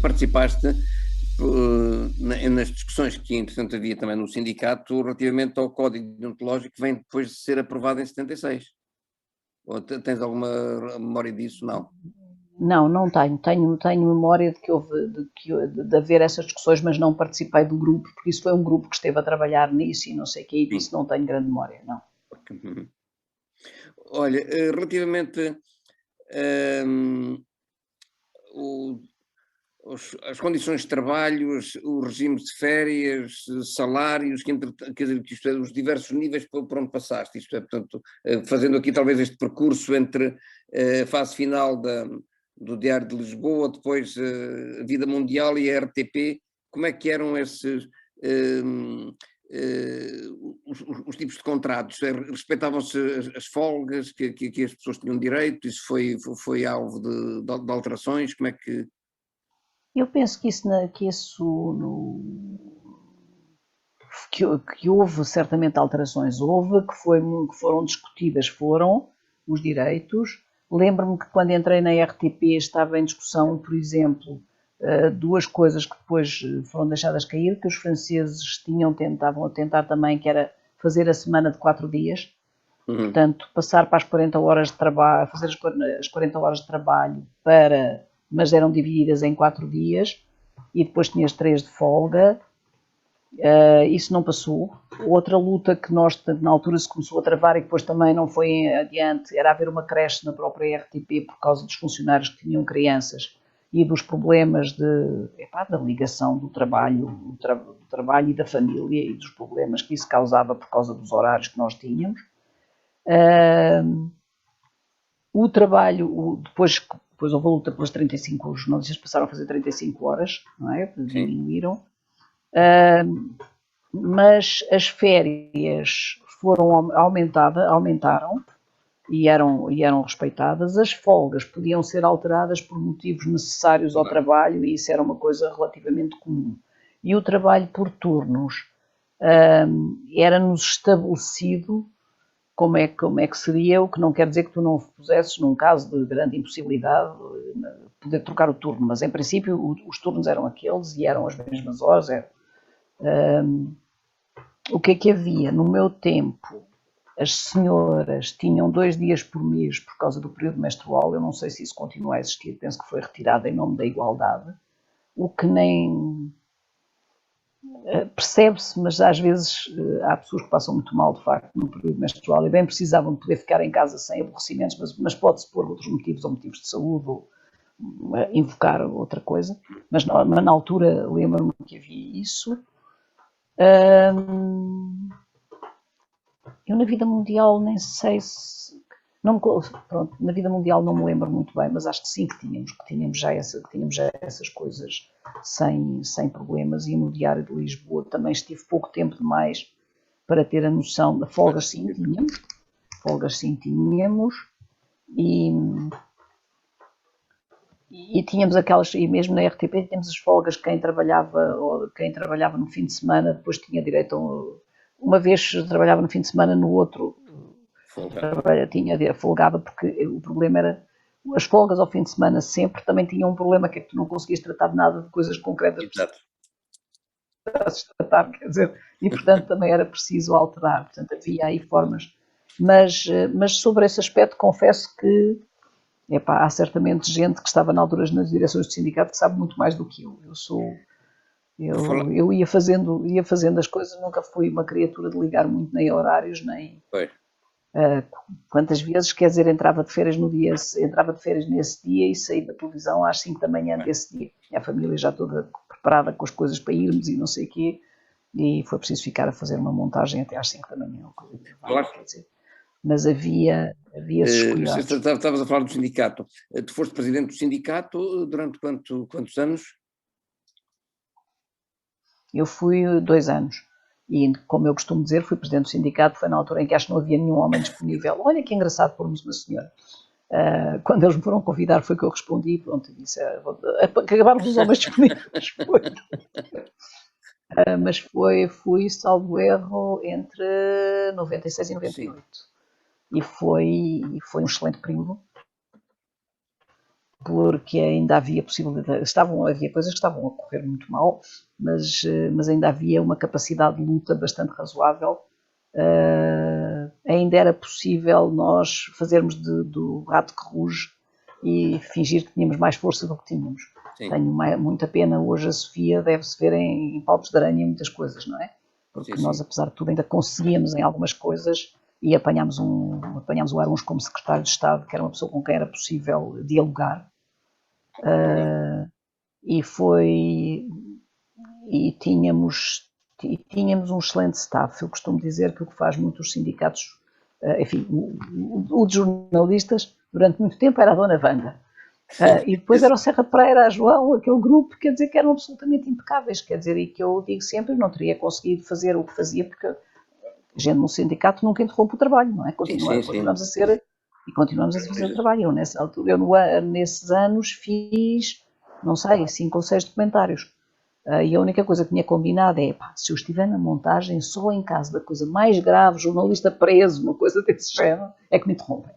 participaste nas discussões que, entretanto, havia também no sindicato relativamente ao código deontológico que vem depois de ser aprovado em 76. Ou tens alguma memória disso? Não. Não, não tenho. Tenho memória de que houve de haver essas discussões, mas não participei do grupo, porque isso foi um grupo que esteve a trabalhar nisso e não sei o que, e disso não tenho grande memória, não. Olha, relativamente as condições de trabalho, os regimes de férias, salários, quer dizer, que isto é, os diversos níveis por onde passaste, isto é, portanto, fazendo aqui talvez este percurso entre a fase final do Diário de Lisboa, depois a Vida Mundial e a RTP, como é que eram esses os tipos de contratos? Respeitavam-se as folgas que as pessoas tinham direito? Isso foi alvo de alterações? Como é que... Eu penso que houve certamente alterações, que foram discutidas, foram os direitos. Lembro-me que quando entrei na RTP estava em discussão, por exemplo, duas coisas que depois foram deixadas cair, que os franceses tentavam a tentar também, que era fazer a semana de 4 dias, portanto, passar para as 40 horas de trabalho, fazer as 40 horas de trabalho mas eram divididas em 4 dias, e depois tinhas 3 de folga. Isso não passou. Outra luta que nós, na altura, se começou a travar e que depois também não foi adiante, era haver uma creche na própria RTP por causa dos funcionários que tinham crianças e dos problemas da ligação do trabalho e da família e dos problemas que isso causava por causa dos horários que nós tínhamos. O trabalho, depois houve a luta pelas 35, os jornalistas passaram a fazer 35 horas, não é? Diminuíram. Mas as férias aumentaram e eram respeitadas. As folgas podiam ser alteradas por motivos necessários ao trabalho e isso era uma coisa relativamente comum. E o trabalho por turnos era-nos estabelecido como é que seria, o que não quer dizer que tu não pusesses, num caso de grande impossibilidade, poder trocar o turno, mas em princípio os turnos eram aqueles e eram as mesmas horas. O que é que havia? No meu tempo, as senhoras tinham 2 dias por mês por causa do período menstrual. Eu não sei se isso continua a existir, penso que foi retirado em nome da igualdade. O que nem percebe-se, mas às vezes há pessoas que passam muito mal, de facto, no período menstrual e bem precisavam de poder ficar em casa sem aborrecimentos, mas pode-se pôr outros motivos, ou motivos de saúde, ou invocar outra coisa. Mas na altura lembro-me que havia isso. Eu na Vida Mundial nem sei se... Pronto, na Vida Mundial não me lembro muito bem, mas acho que sim, que tínhamos já essas coisas sem problemas. E no Diário de Lisboa também estive pouco tempo demais para ter a noção. Folgas sim tínhamos, e tínhamos aquelas, e mesmo na RTP tínhamos as folgas, quem trabalhava no fim de semana depois tinha direito uma vez trabalhava no fim de semana, no outro folgava, porque o problema era as folgas ao fim de semana sempre também tinham um problema, que é que tu não conseguias tratar de nada de coisas concretas para se tratar, quer dizer, e portanto também era preciso alterar, portanto havia aí formas, mas sobre esse aspecto confesso que há certamente gente que estava na altura nas direções do sindicato que sabe muito mais do que eu. Eu ia fazendo as coisas, nunca fui uma criatura de ligar muito nem a horários, nem quantas vezes, quer dizer, entrava de férias nesse dia e saí da televisão às 5 da manhã desse dia. A família já toda preparada com as coisas para irmos e não sei o quê, e foi preciso ficar a fazer uma montagem até às 5 da manhã, quer dizer. Mas havia esses cuidados. Estavas a falar do sindicato. Tu foste presidente do sindicato durante quantos anos? Eu fui 2 anos. E, como eu costumo dizer, fui presidente do sindicato, foi na altura em que acho que não havia nenhum homem disponível. Olha que engraçado pormos uma senhora. Quando eles me foram convidar foi que eu respondi e pronto, disse, acabaram os homens disponíveis. Mas fui, salvo erro, entre 96 e 98. E foi um excelente período, porque ainda havia possibilidade, havia coisas que estavam a correr muito mal, mas ainda havia uma capacidade de luta bastante razoável. Ainda era possível nós fazermos do rato que ruge e fingir que tínhamos mais força do que tínhamos. Sim. Tenho muita pena, hoje a Sofia deve-se ver em palpos de aranha em muitas coisas, não é? Porque sim, nós, apesar de tudo, ainda conseguíamos em algumas coisas e apanhámos o Aruns como secretário de Estado, que era uma pessoa com quem era possível dialogar. E tínhamos um excelente staff. Eu costumo dizer que o que faz muito os sindicatos, enfim, o de jornalistas, durante muito tempo era a Dona Wanda. E depois era o Serra Pereira, a João, aquele grupo, quer dizer, que eram absolutamente impecáveis, quer dizer, e que eu digo sempre, não teria conseguido fazer o que fazia, porque a gente no sindicato nunca interrompe o trabalho, não é? Continuamos a ser, e continuamos a fazer o trabalho. Eu, nessa altura, nesses anos, fiz, não sei, 5 ou 6 documentários. E a única coisa que tinha combinado é, se eu estiver na montagem, só em caso da coisa mais grave, jornalista preso, uma coisa desse género, é que me interrompem.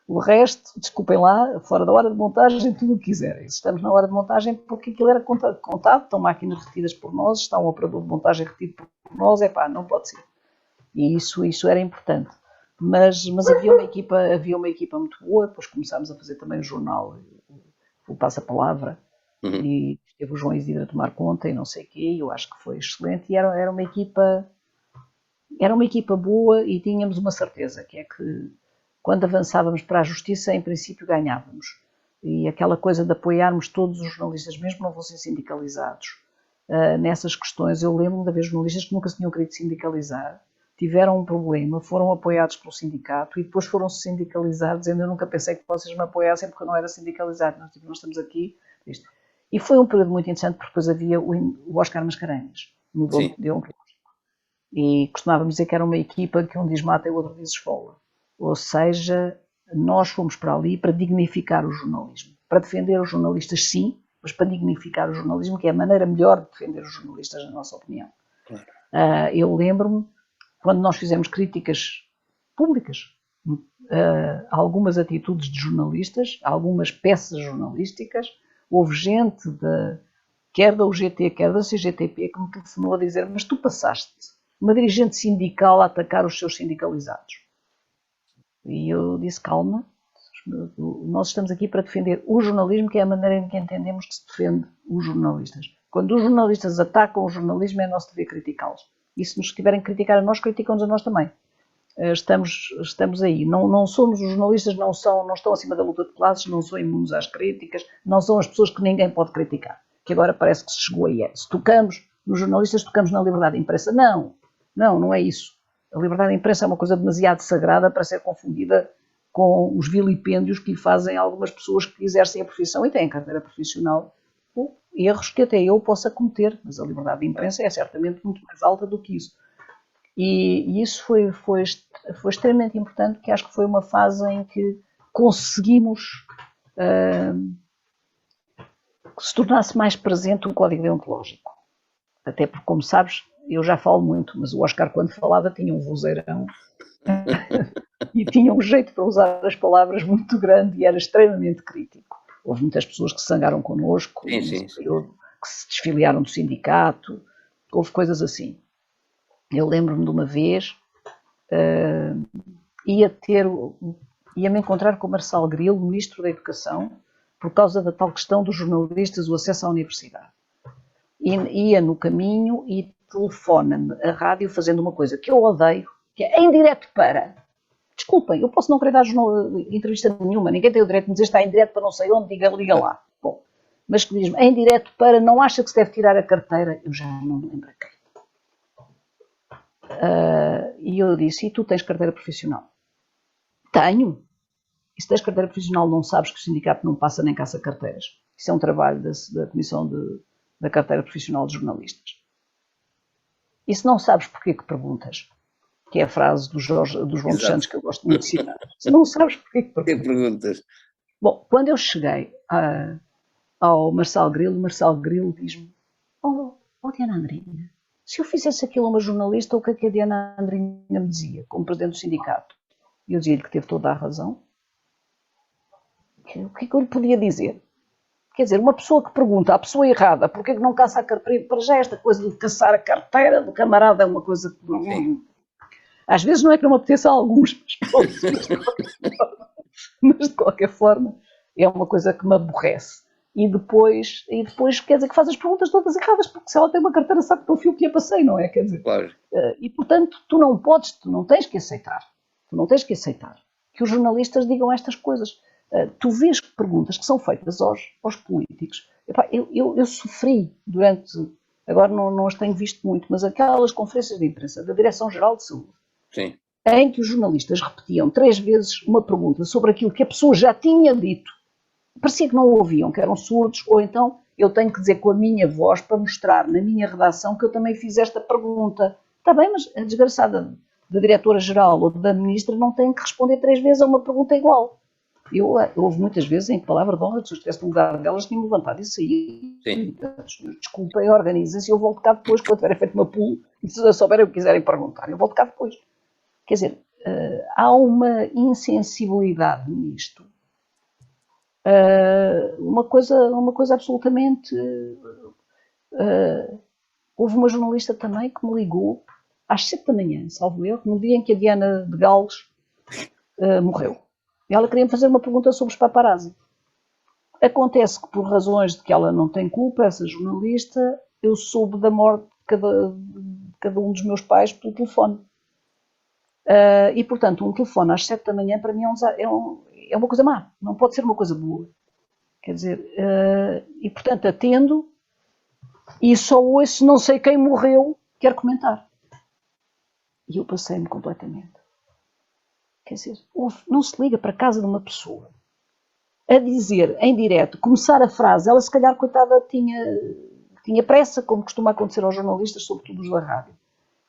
O resto, desculpem lá, fora da hora de montagem, tudo o que quiserem. Se estamos na hora de montagem, porque aquilo era contado, estão máquinas retidas por nós, está um operador de montagem retido por nós, não pode ser. E isso era importante. Mas havia uma equipa muito boa, depois começámos a fazer também o jornal, o Passa-Palavra, e teve o João Isidro a tomar conta e não sei o quê, eu acho que foi excelente, e era uma equipa boa e tínhamos uma certeza, que é que quando avançávamos para a justiça, em princípio ganhávamos. E aquela coisa de apoiarmos todos os jornalistas, mesmo que não fossem sindicalizados, nessas questões, eu lembro de haver jornalistas que nunca se tinham querido sindicalizar, tiveram um problema, foram apoiados pelo sindicato e depois foram-se sindicalizar, dizendo eu nunca pensei que vocês me apoiassem porque eu não era sindicalizado, nós estamos aqui. Isto. E foi um período muito interessante porque depois havia o Oscar Mascarenhas, no deontológico. E costumávamos dizer que era uma equipa que um diz mata e o outro diz esfola. Ou seja, nós fomos para ali para dignificar o jornalismo. Para defender os jornalistas, sim, mas para dignificar o jornalismo, que é a maneira melhor de defender os jornalistas, na nossa opinião. Claro. Eu lembro-me, quando nós fizemos críticas públicas a algumas atitudes de jornalistas, a algumas peças jornalísticas, houve gente, quer da UGT, quer da CGTP, que me telefonou a dizer, mas tu passaste uma dirigente sindical a atacar os seus sindicalizados. E eu disse, calma, nós estamos aqui para defender o jornalismo, que é a maneira em que entendemos que se defende os jornalistas. Quando os jornalistas atacam o jornalismo, é nosso dever criticá-los. E se nos tiverem que criticar a nós, criticam-nos a nós também. Estamos aí. Não somos os jornalistas, não estão acima da luta de classes, não são imunes às críticas, não são as pessoas que ninguém pode criticar. Que agora parece que se chegou aí. Se tocamos nos jornalistas, tocamos na liberdade de imprensa. Não é isso. A liberdade de imprensa é uma coisa demasiado sagrada para ser confundida com os vilipêndios que lhe fazem algumas pessoas que exercem a profissão e têm carreira profissional. Erros que até eu possa cometer, mas a liberdade de imprensa é certamente muito mais alta do que isso. E isso foi extremamente importante, porque acho que foi uma fase em que conseguimos que se tornasse mais presente um código deontológico. Até porque, como sabes, eu já falo muito, mas o Oscar, quando falava, tinha um vozeirão e tinha um jeito para usar as palavras muito grande e era extremamente crítico. Houve muitas pessoas que se zangaram connosco, nesse período, que se desfiliaram do sindicato, houve coisas assim. Eu lembro-me de uma vez, ia-me encontrar com o Marçal Grilo, Ministro da Educação, por causa da tal questão dos jornalistas, o acesso à universidade. Ia no caminho e telefona-me a rádio fazendo uma coisa que eu odeio, que é em direto para... Desculpem, eu posso não querer dar entrevista nenhuma, ninguém tem o direito de dizer está em direto para não sei onde, liga lá. Bom, mas que diz-me, em direto para, não acha que se deve tirar a carteira? Eu já não me lembro quem. E eu disse, e tu tens carteira profissional? Tenho. E se tens carteira profissional não sabes que o sindicato não passa nem caça carteiras. Isso é um trabalho da Comissão da Carteira Profissional de Jornalistas. E se não sabes porquê que perguntas? Que é a frase do João dos Santos que eu gosto muito de citar. Se não sabes porquê que perguntas? Bom, quando eu cheguei ao Marçal Grilo diz-me, Diana Andrinha, se eu fizesse aquilo a uma jornalista, o que é que a Diana Andrinha me dizia, como presidente do sindicato? E eu dizia-lhe que teve toda a razão. O que é que eu lhe podia dizer? Quer dizer, uma pessoa que pergunta à pessoa errada porque é que não caça a carteira, para já esta coisa de caçar a carteira do camarada é uma coisa que às vezes não é que não me apeteça a alguns, mas de qualquer forma é uma coisa que me aborrece. E depois quer dizer que faz as perguntas todas erradas, porque se ela tem uma carteira sabe que é o fio que lhe passei, não é? Quer dizer, Claro. E portanto tu não tens que aceitar que os jornalistas digam estas coisas. Tu vês perguntas que são feitas aos políticos. Epá, eu sofri durante, agora não as tenho visto muito, mas aquelas conferências de imprensa da Direção-Geral de Saúde, Sim. em que os jornalistas repetiam 3 vezes uma pergunta sobre aquilo que a pessoa já tinha dito, parecia que não ouviam, que eram surdos, ou então eu tenho que dizer com a minha voz para mostrar na minha redação que eu também fiz esta pergunta. Está bem, mas a desgraçada da diretora-geral ou da ministra não tem que responder 3 vezes a uma pergunta igual. Houve muitas vezes em que, palavra de honra, se eu estivesse no lugar delas, tinha-me levantado e saí. Desculpem, organizem-se, eu volto cá depois, quando tiverem feito uma pulo, e se souberem o que quiserem perguntar, eu volto cá depois. Quer dizer, há uma insensibilidade nisto. Uma coisa absolutamente... houve uma jornalista também que me ligou às 7 da manhã, salvo erro, no dia em que a Diana de Gales morreu. E ela queria fazer uma pergunta sobre os paparazzi. Acontece que, por razões de que ela não tem culpa, essa jornalista, eu soube da morte de cada um dos meus pais pelo telefone. E, portanto, um telefone às 7 da manhã, para mim, é uma coisa má. Não pode ser uma coisa boa. Quer dizer, e, portanto, atendo e só ouço não sei quem morreu, quero comentar. E eu passei-me completamente. Quer dizer, não se liga para a casa de uma pessoa a dizer em direto, começar a frase, ela se calhar, coitada, tinha pressa, como costuma acontecer aos jornalistas, sobretudo os da rádio.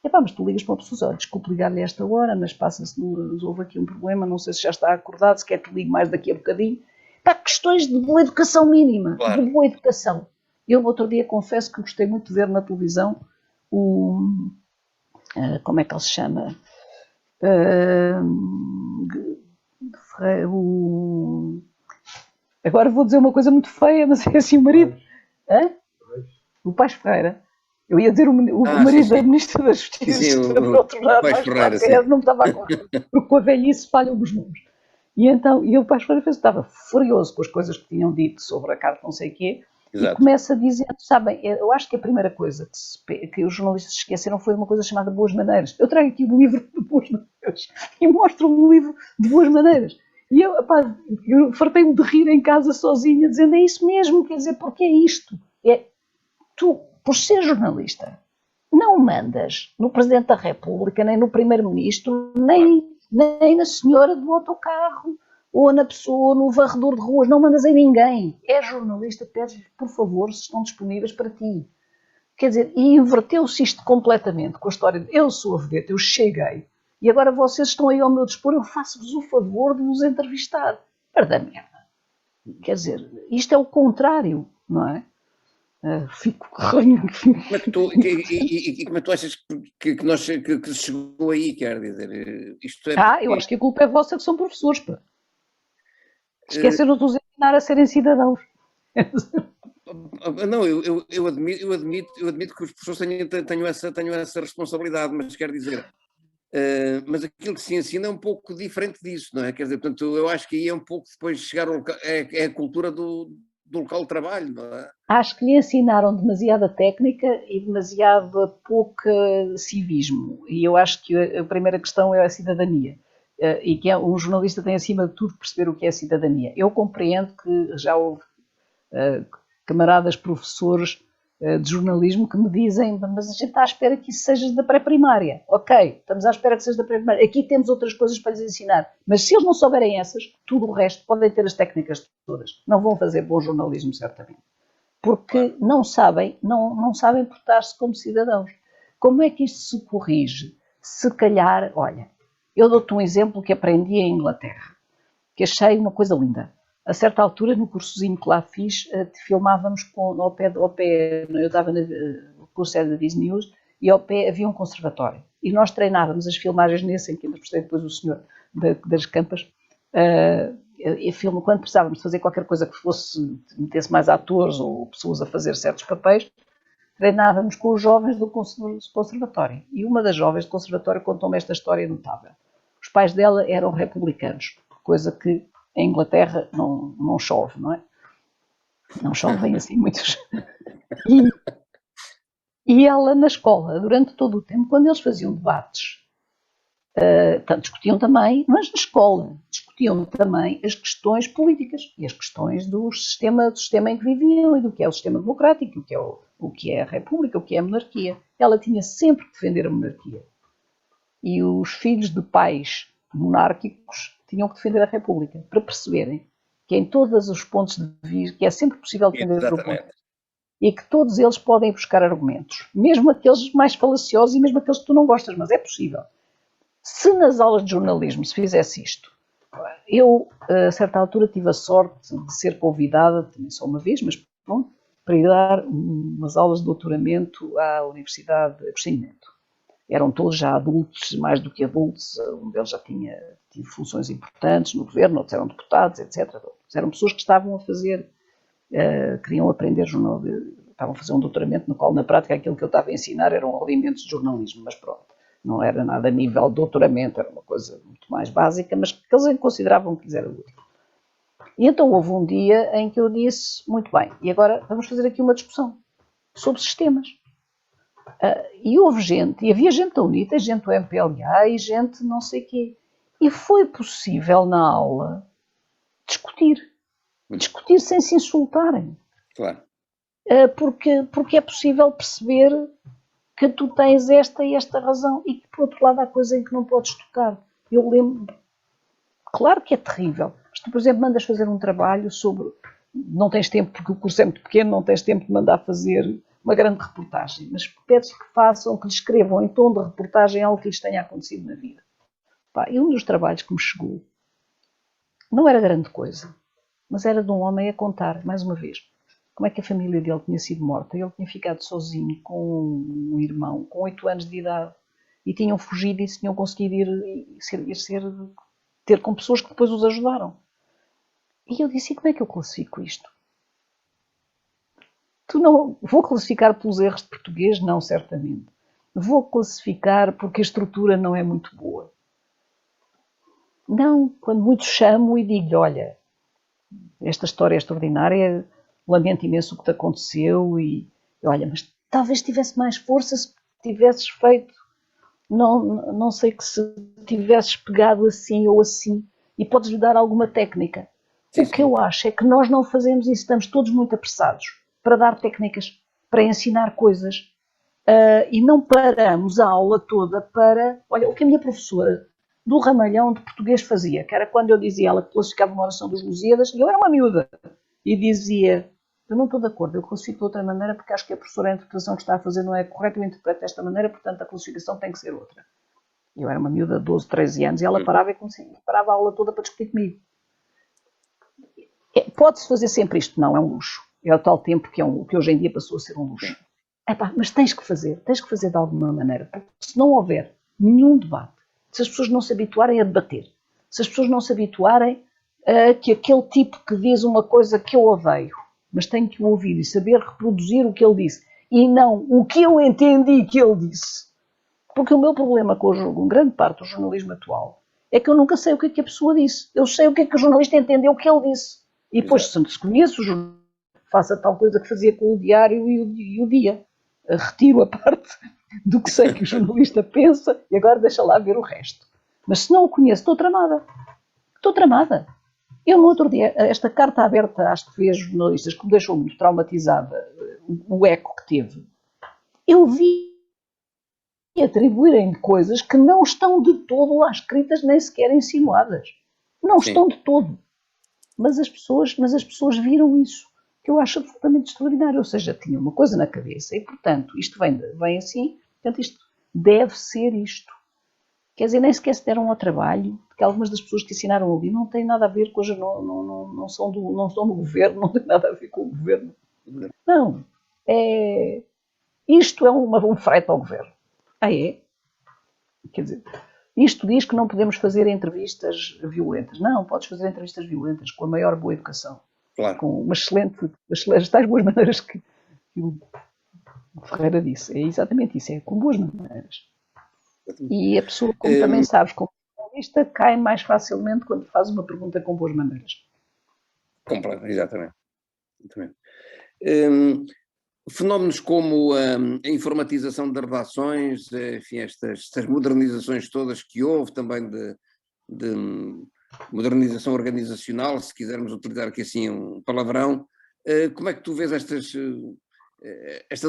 Epá, mas tu ligas para uma pessoa, desculpe ligar-lhe a esta hora, mas passa-se, houve aqui um problema, não sei se já está acordado, se quer que ligue mais daqui a bocadinho. Epá, questões de boa educação mínima, claro. De boa educação. Eu, no outro dia, confesso que gostei muito de ver na televisão como é que ele se chama? Agora vou dizer uma coisa muito feia, mas é assim o marido. O Paes Ferreira. Eu ia dizer o marido da Ministra da Justiça. Sim, por outro lado, Paes Ferreira, sim. Não me estava a acordar, porque com a velhice falham os números. E então, o Paes Ferreira estava furioso com as coisas que tinham dito sobre a carta não sei o quê. Exato. E começa a dizer, sabem, eu acho que a primeira coisa que os jornalistas esqueceram foi uma coisa chamada Boas Maneiras. Eu trago aqui um livro de Boas Maneiras e mostro um livro de Boas Maneiras. E eu fartei-me de rir em casa sozinha, dizendo, é isso mesmo, quer dizer, porque é isto. Tu, por ser jornalista, não mandas no Presidente da República, nem no Primeiro-Ministro, nem na senhora do autocarro, ou na pessoa, no varredor de ruas, não mandas em ninguém. É jornalista, pedes, por favor, se estão disponíveis para ti. Quer dizer, e inverteu-se isto completamente com a história de eu sou a vedeta, eu cheguei, e agora vocês estão aí ao meu dispor, eu faço-vos o favor de vos entrevistar. Para da merda. Quer dizer, isto é o contrário, não é? Fico... Como é que tu achas que se chegou aí, quer dizer? Isto é eu acho que a culpa é vossa que são professores, pá. Esqueceram de os ensinar a serem cidadãos. Não, eu admito que os professores tenham essa responsabilidade, mas quer dizer, mas aquilo que se ensina é um pouco diferente disso, não é? Quer dizer, portanto, eu acho que aí é um pouco depois de chegar ao local, é a cultura do local de trabalho, não é? Acho que lhe ensinaram demasiada técnica e demasiado pouco civismo. E eu acho que a primeira questão é a cidadania. E que um jornalista tem, acima de tudo, perceber o que é cidadania. Eu compreendo que já houve camaradas professores de jornalismo que me dizem, mas a gente está à espera que isso seja da pré-primária. Ok, estamos à espera que seja da pré-primária. Aqui temos outras coisas para lhes ensinar. Mas se eles não souberem essas, tudo o resto, podem ter as técnicas todas. Não vão fazer bom jornalismo, certamente. Porque não sabem portar-se como cidadãos. Como é que isto se corrige? Se calhar, olha, eu dou-te um exemplo que aprendi em Inglaterra, que achei uma coisa linda. A certa altura, no cursozinho que lá fiz, filmávamos ao pé, eu estava no curso da Disney News, e ao pé havia um conservatório. E nós treinávamos as filmagens nesse, em que entrevistei depois o senhor das Campas, filme, quando precisávamos de fazer qualquer coisa que metesse mais atores ou pessoas a fazer certos papéis, treinávamos com os jovens do conservatório. E uma das jovens do conservatório contou-me esta história notável. Os pais dela eram republicanos, coisa que em Inglaterra não chove, não é? Não chovem assim muitos. E ela, na escola, durante todo o tempo, quando eles faziam debates, discutiam também, mas na escola, discutiam também as questões políticas e as questões do sistema em que viviam e do que é o sistema democrático, o que é a república, o que é a monarquia. Ela tinha sempre que defender a monarquia. E os filhos de pais monárquicos tinham que defender a república, para perceberem que em todos os pontos de vista, que é sempre possível defender o ponto de vista, e que todos eles podem buscar argumentos, mesmo aqueles mais falaciosos e mesmo aqueles que tu não gostas, mas é possível. Se nas aulas de jornalismo se fizesse isto, eu, a certa altura, tive a sorte de ser convidada, também só uma vez, mas pronto, para ir dar umas aulas de doutoramento à Universidade de Agostinho Neto. Eram todos já adultos, mais do que adultos, um deles já tinha tido funções importantes no governo, outros eram deputados, etc. Eram pessoas que estavam a fazer, queriam aprender jornalismo, estavam a fazer um doutoramento no qual, na prática, aquilo que eu estava a ensinar eram alimentos de jornalismo, mas pronto. Não era nada a nível de doutoramento, era uma coisa muito mais básica, mas que eles consideravam que era útil. E então houve um dia em que eu disse, muito bem, e agora vamos fazer aqui uma discussão sobre sistemas. E houve gente, e havia gente da UNITA, gente do MPLA e gente não sei o quê. E foi possível na aula discutir sem se insultarem. Claro. Porque é possível perceber que tu tens esta e esta razão e que, por outro lado, há coisa em que não podes tocar. Eu lembro, claro que é terrível, mas tu, por exemplo, mandas fazer um trabalho sobre, não tens tempo porque o curso é muito pequeno, não tens tempo de mandar fazer uma grande reportagem, mas pedes que façam, que lhes escrevam em tom de reportagem algo que lhes tenha acontecido na vida. E um dos trabalhos que me chegou não era grande coisa, mas era de um homem a contar, mais uma vez, como é que a família dele tinha sido morta. Ele tinha ficado sozinho com um irmão com 8 anos de idade e tinham fugido e tinham conseguido ter com pessoas que depois os ajudaram. E eu disse, e como é que eu classifico isto? Vou classificar pelos erros de português? Não, certamente. Vou classificar porque a estrutura não é muito boa. Não, quando muito chamo e digo, olha, esta história é extraordinária, lamento imenso o que te aconteceu e olha, mas talvez tivesse mais força se tivesses feito, não sei que se tivesses pegado assim ou assim e podes-lhe dar alguma técnica. Sim. O que eu acho é que nós não fazemos isso, estamos todos muito apressados para dar técnicas, para ensinar coisas e não paramos a aula toda para, olha, o que a minha professora do Ramalhão de português fazia, que era quando eu dizia ela que classificava uma oração dos Lusíadas, e eu era uma miúda, e dizia, eu não estou de acordo, eu classifico de outra maneira porque acho que a professora, a interpretação que está a fazer não é correta, eu interpreto desta maneira, portanto a classificação tem que ser outra. Eu era uma miúda de 12, 13 anos e ela parava e parava a aula toda para discutir comigo. Pode-se fazer sempre isto? Não, é um luxo. É o tal tempo que hoje em dia passou a ser um luxo. Mas tens que fazer de alguma maneira, porque se não houver nenhum debate, se as pessoas não se habituarem a debater, se as pessoas não se habituarem a que aquele tipo que diz uma coisa que eu odeio, mas tenho que o ouvir e saber reproduzir o que ele disse, e não o que eu entendi que ele disse. Porque o meu problema com grande parte do jornalismo atual é que eu nunca sei o que é que a pessoa disse. Eu sei o que é que o jornalista entendeu que ele disse. E depois, se conheço o jornalista, faça tal coisa que fazia com o diário e o dia. Retiro a parte do que sei que o jornalista pensa e agora deixa lá ver o resto. Mas se não o conheço, estou tramada. Estou tramada. Eu, no outro dia, esta carta aberta às três jornalistas, que me deixou muito traumatizada, o eco que teve, eu vi atribuírem coisas que não estão de todo lá escritas, nem sequer insinuadas. Não Sim. estão de todo. Mas as pessoas viram isso, que eu acho absolutamente extraordinário. Ou seja, tinha uma coisa na cabeça e, portanto, isto vem assim, portanto, isto deve ser isto. Quer dizer, nem sequer se deram ao trabalho, porque algumas das pessoas que ensinaram ali não têm nada a ver com não são do governo, não têm nada a ver com o governo. Não. Isto é um frete ao governo. É? Quer dizer, Isto diz que não podemos fazer entrevistas violentas. Não, podes fazer entrevistas violentas com a maior boa educação. Claro. Com uma excelente tais boas maneiras que o Ferreira disse. É exatamente isso, é com boas maneiras. E a pessoa, como também sabes, como jornalista, cai mais facilmente quando faz uma pergunta com boas maneiras. Exatamente. Fenómenos como a informatização das redações, enfim, estas modernizações todas que houve, também de modernização organizacional, se quisermos utilizar aqui assim um palavrão, como é que tu vês estas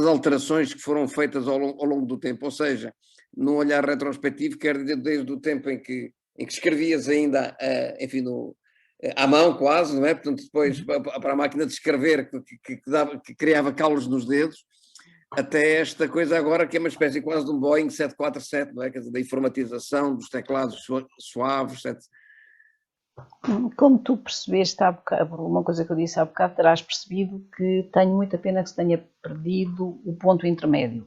alterações que foram feitas ao longo do tempo? Ou seja, num olhar retrospectivo, quer dizer, desde o tempo em que escrevias ainda, enfim, à mão quase, não é? Portanto, depois para a máquina de escrever que criava calos nos dedos, até esta coisa agora que é uma espécie quase de um Boeing 747, não é? Quer dizer, da informatização dos teclados suaves, etc. Como tu percebeste há bocado, uma coisa que eu disse há bocado, terás percebido que tenho muita pena que se tenha perdido o ponto intermédio.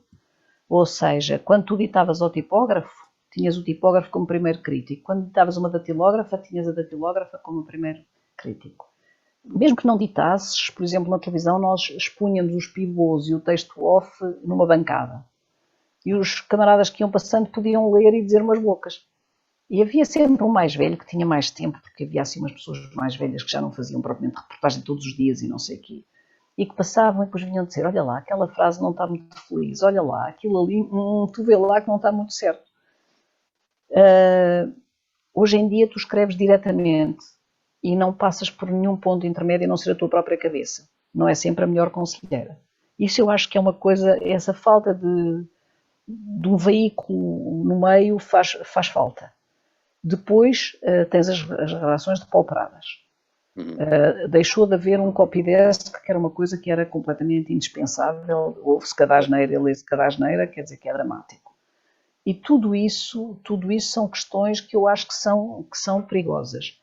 Ou seja, quando tu ditavas ao tipógrafo, tinhas o tipógrafo como primeiro crítico. Quando ditavas uma datilógrafa, tinhas a datilógrafa como primeiro crítico. Mesmo que não ditasses, por exemplo, na televisão, nós expunhamos os pivôs e o texto off numa bancada. E os camaradas que iam passando podiam ler e dizer umas bocas. E havia sempre um mais velho que tinha mais tempo, porque havia assim umas pessoas mais velhas que já não faziam propriamente reportagem todos os dias e não sei o quê. E que passavam e depois vinham dizer, olha lá, aquela frase não está muito feliz, olha lá, aquilo ali, tu vê lá que não está muito certo. Hoje em dia tu escreves diretamente e não passas por nenhum ponto intermédio a não ser a tua própria cabeça. Não é sempre a melhor conselheira. Isso eu acho que é uma coisa, essa falta de um veículo no meio faz falta. Depois tens as redações depauperadas. Deixou de haver um copydesk, que era uma coisa que era completamente indispensável. Houve-se cada asneira, lê-se cada asneira, quer dizer que é dramático. E tudo isso são questões que eu acho que são perigosas.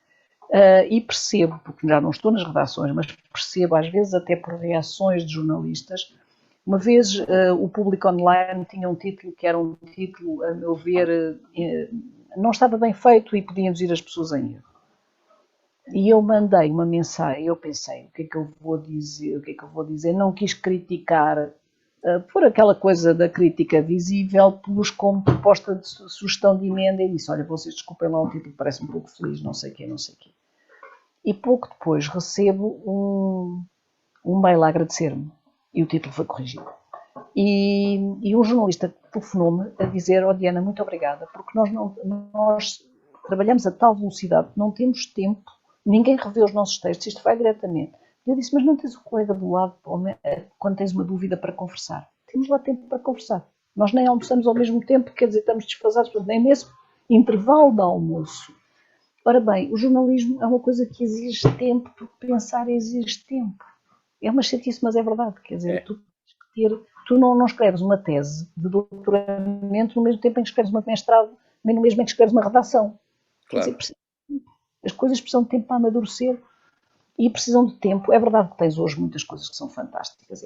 E percebo, porque já não estou nas redações, mas percebo às vezes até por reações de jornalistas. Uma vez o Público Online tinha um título que era um título, a meu ver, não estava bem feito e podia induzir as pessoas em erro. E eu mandei uma mensagem, eu pensei, o que é que eu vou dizer? Não quis criticar, por aquela coisa da crítica visível, pus como proposta de sugestão de emenda e disse, olha, vocês desculpem lá, o título parece um pouco feliz, não sei o quê. E pouco depois recebo um mail a agradecer-me e o título foi corrigido. E um jornalista telefonou-me a dizer, Diana, muito obrigada, porque nós trabalhamos a tal velocidade que não temos tempo, ninguém revê os nossos textos, isto vai diretamente. E eu disse, mas não tens o colega do lado quando tens uma dúvida para conversar? Temos lá tempo para conversar. Nós nem almoçamos ao mesmo tempo, quer dizer, estamos desfasados, nem nesse intervalo de almoço. Ora bem, o jornalismo é uma coisa que exige tempo, porque pensar exige tempo. É uma chatice, mas é verdade. Quer dizer, tu não escreves uma tese de doutoramento no mesmo tempo em que escreves uma mestrado, nem no mesmo em que escreves uma redação. Claro. Quer dizer, as coisas precisam de tempo para amadurecer e precisam de tempo. É verdade que tens hoje muitas coisas que são fantásticas,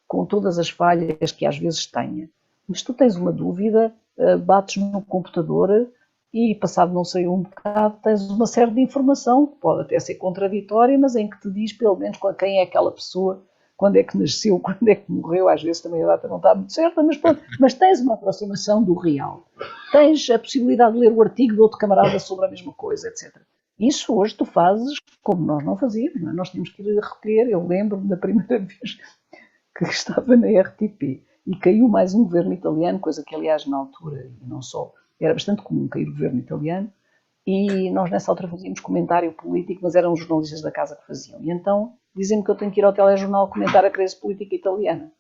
com todas as falhas que às vezes tenha. Mas tu tens uma dúvida, bates no computador e passado não sei um bocado tens uma série de informação que pode até ser contraditória, mas em que te diz pelo menos quem é aquela pessoa, quando é que nasceu, quando é que morreu, às vezes também a data não está muito certa, mas pronto, mas tens uma aproximação do real. Tens a possibilidade de ler o artigo de outro camarada sobre a mesma coisa, etc. Isso hoje tu fazes como nós não fazíamos, não é? Nós tínhamos que ir a recolher. Eu lembro-me da primeira vez que estava na RTP e caiu mais um governo italiano, coisa que aliás na altura, e não só, era bastante comum cair o governo italiano, e nós nessa altura fazíamos comentário político, mas eram os jornalistas da casa que faziam. E então dizem-me que eu tenho que ir ao telejornal comentar a crise política italiana.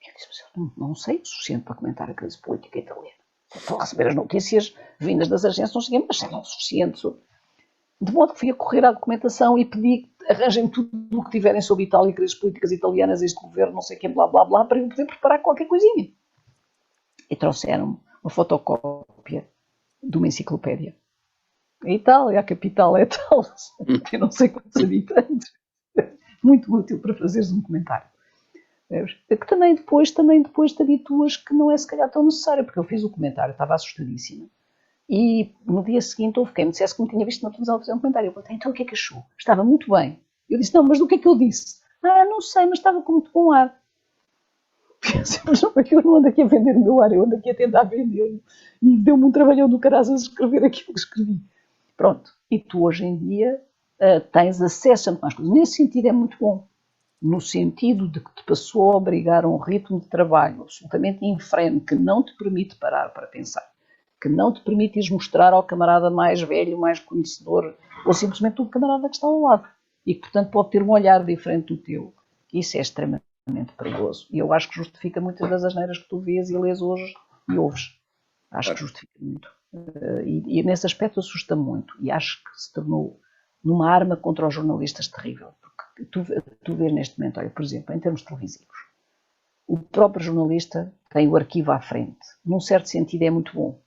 Eu disse, mas eu não sei o suficiente para comentar a crise política italiana. Estou a receber as notícias vindas das agências, não sei, mas não é o suficiente. De modo que fui a correr à documentação e pedi que arranjem tudo o que tiverem sobre Itália, crises políticas italianas, este governo, não sei o que, blá, blá, blá, para eu poder preparar qualquer coisinha. E trouxeram uma fotocópia de uma enciclopédia. A Itália, a capital é tal, tem não sei quantos habitantes. Muito útil para fazeres um comentário. Que também depois te habituas que não é se calhar tão necessário, porque eu fiz o comentário, estava assustadíssima. E no dia seguinte houve quem me dissesse que me tinha visto na televisão a fazer um comentário. Eu perguntei, então o que é que achou? Estava muito bem. Eu disse, não, mas do que é que eu disse? Ah, não sei, mas estava com muito bom ar. Mas não, eu não ando aqui a vender o meu ar, eu ando aqui a tentar vender. E deu-me um trabalhão do caraças escrever aquilo que escrevi. Pronto. E tu hoje em dia tens acesso a muito mais coisas. Nesse sentido é muito bom. No sentido de que te passou a obrigar a um ritmo de trabalho absolutamente infrene, que não te permite parar para pensar, que não te permite mostrar ao camarada mais velho, mais conhecedor, ou simplesmente o camarada que está ao lado, e que, portanto, pode ter um olhar diferente do teu. Isso é extremamente perigoso. E eu acho que justifica muitas das asneiras que tu vês e lês hoje e ouves. Acho que justifica muito. E nesse aspecto assusta muito. E acho que se tornou numa arma contra os jornalistas terrível. Porque tu vês neste momento, olha, por exemplo, em termos televisivos, o próprio jornalista tem o arquivo à frente. Num certo sentido é muito bom.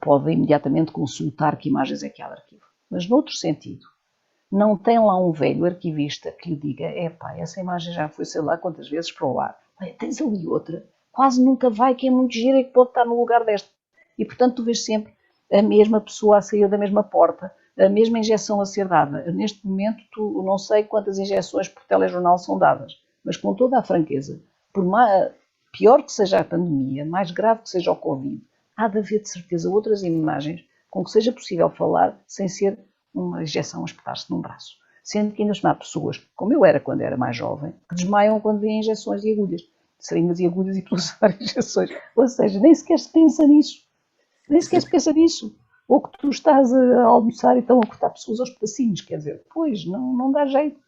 Pode imediatamente consultar que imagens é que há de arquivo. Mas noutro sentido, não tem lá um velho arquivista que lhe diga, epá, essa imagem já foi sei lá quantas vezes para o ar. Olha, tens ali outra, quase nunca vai, que é muito gira e que pode estar no lugar desta. E portanto tu vês sempre a mesma pessoa a sair da mesma porta, a mesma injeção a ser dada. Neste momento, tu não sei quantas injeções por telejornal são dadas, mas com toda a franqueza, por pior que seja a pandemia, mais grave que seja o Covid, há de haver de certeza outras imagens com que seja possível falar sem ser uma injeção a espetar-se num braço. Sendo que ainda há pessoas, como eu era quando era mais jovem, que desmaiam quando vêem injeções e agulhas, seringas e agulhas e pulsar injeções. Ou seja, nem sequer se pensa nisso. Nem sequer se pensa nisso. Ou que tu estás a almoçar e estão a cortar pessoas aos pedacinhos, quer dizer, pois, não dá jeito.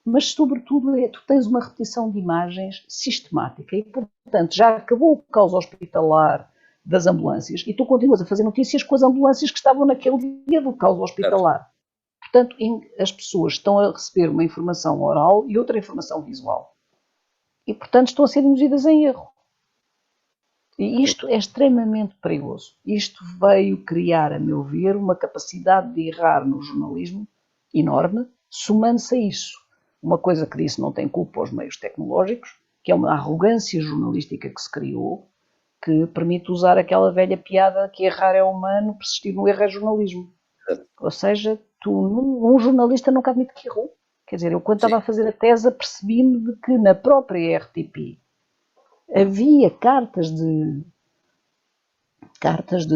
Mas, sobretudo, tu tens uma repetição de imagens sistemática e, portanto, já acabou o caos hospitalar das ambulâncias e tu continuas a fazer notícias com as ambulâncias que estavam naquele dia do caos hospitalar. Portanto, as pessoas estão a receber uma informação oral e outra informação visual. E, portanto, estão a ser induzidas em erro. E isto é extremamente perigoso. Isto veio criar, a meu ver, uma capacidade de errar no jornalismo enorme, somando-se a isso. Uma coisa que disse não tem culpa aos meios tecnológicos, que é uma arrogância jornalística que se criou, que permite usar aquela velha piada que errar é humano, persistir no erro é jornalismo. Ou seja, um jornalista nunca admite que errou. Quer dizer, eu quando estava a fazer a tese apercebi-me de que na própria RTP havia cartas de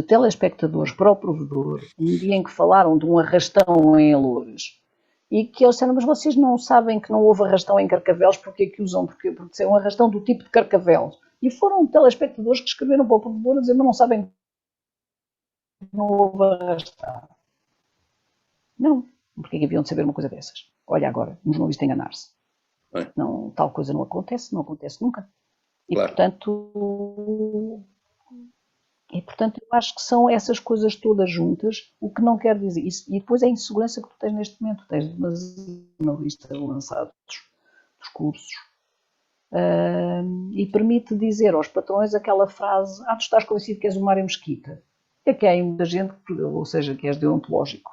telespectadores para o provedor, um dia em que falaram de um arrastão em Loures, e que eles disseram, mas vocês não sabem que não houve arrastão em Carcavelos, porque é que usam? Porque é um arrastão do tipo de Carcavelos. E foram telespectadores que escreveram para o provedor a dizer, mas não sabem que não houve arrastão. Não, porque é que haviam de saber uma coisa dessas? Olha agora, um jornalista enganar-se. Não, tal coisa não acontece nunca. E, claro. Portanto, eu acho que são essas coisas todas juntas, o que não quer dizer isso. E depois é a insegurança que tu tens neste momento. Tens uma lista lançada dos cursos e permite dizer aos patrões aquela frase, tu estás convencido que és o Mário Mesquita. É que há muita gente, ou seja, que és deontológico.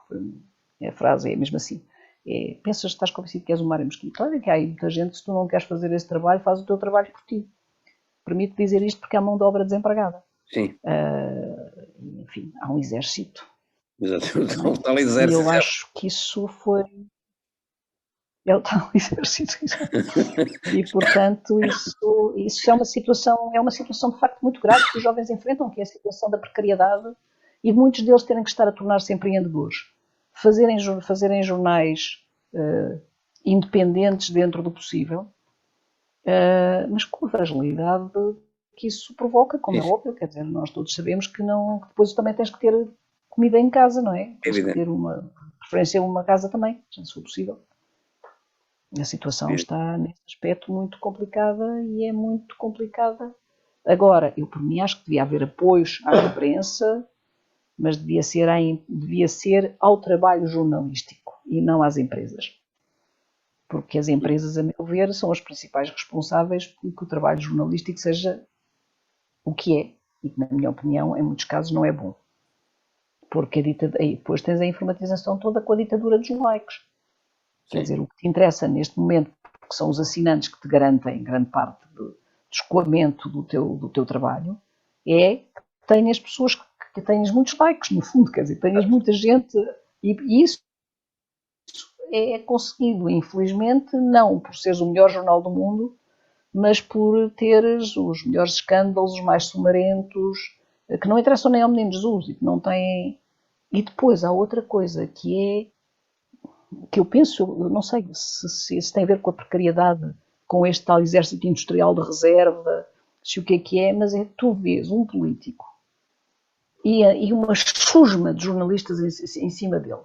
A frase é mesmo assim. Pensas que estás convencido que és o Mário Mesquita. Olha que há muita gente, se tu não queres fazer esse trabalho, faz o teu trabalho por ti. Permite dizer isto porque há mão de obra desempregada. Sim. Enfim, há um exército. Exatamente, é um tal exército. E eu acho que isso foi... É o tal exército. E, portanto, isso é uma situação de facto muito grave que os jovens enfrentam, que é a situação da precariedade e muitos deles terem que estar a tornar-se empreendedores. Fazerem jornais independentes dentro do possível, mas com a fragilidade que isso provoca, como é óbvio, quer dizer, nós todos sabemos que depois também tens que ter comida em casa, não é? Tens que ter uma preferência a uma casa também, se for possível. A situação está nesse aspecto muito complicada e é muito complicada. Agora, eu por mim acho que devia haver apoios à imprensa, mas devia ser ao trabalho jornalístico e não às empresas. Porque as empresas, a meu ver, são as principais responsáveis por que o trabalho jornalístico seja o que é. E que, na minha opinião, em muitos casos não é bom. Porque depois tens a informatização toda com a ditadura dos likes. Quer dizer, o que te interessa neste momento, porque são os assinantes que te garantem grande parte do escoamento do teu trabalho, é que tenhas pessoas porque tens muitos likes, no fundo, quer dizer, tens muita gente, e isso é conseguido, infelizmente, não por seres o melhor jornal do mundo, mas por teres os melhores escândalos, os mais sumarentos, que não interessam nem ao Menino Jesus e que não têm. E depois há outra coisa que é que eu penso, eu não sei se isso tem a ver com a precariedade, com este tal exército industrial de reserva, se o que é, mas é que tu vês um político e uma chusma de jornalistas em cima dele,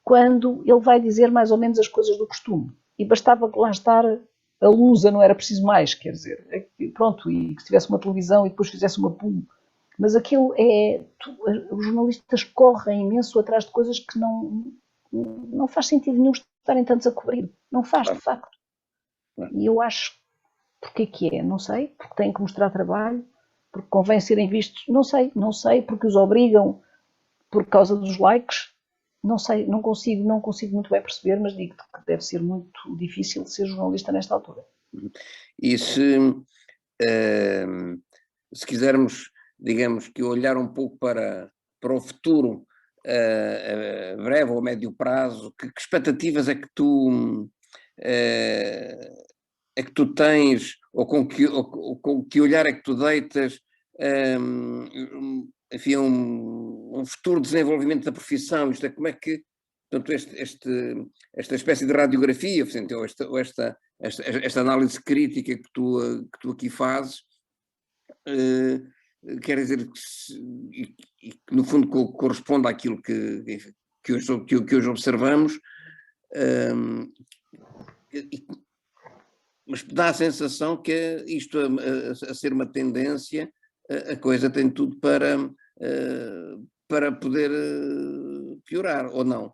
quando ele vai dizer mais ou menos as coisas do costume. E bastava lá estar a Lusa, não era preciso mais, quer dizer, pronto, e que se tivesse uma televisão e depois fizesse uma pum. Mas aquilo é. Os jornalistas correm imenso atrás de coisas que não faz sentido nenhum estarem tantos a cobrir. Não faz, de facto. E eu acho, porque é? Não sei, porque têm que mostrar trabalho, porque convém serem vistos, não sei, porque os obrigam por causa dos likes, não sei, não consigo muito bem perceber, mas digo-te que deve ser muito difícil ser jornalista nesta altura. E se quisermos, digamos, que olhar um pouco para o futuro, a breve ou médio prazo, que expectativas é que tu tens, ou com que olhar é que tu deitas, enfim, um futuro desenvolvimento da profissão, isto é, como é que, portanto, esta espécie de radiografia, ou esta análise crítica que tu aqui fazes, quer dizer que no fundo corresponde àquilo que hoje observamos, mas dá a sensação que isto a ser uma tendência, a coisa tem tudo para poder piorar, ou não?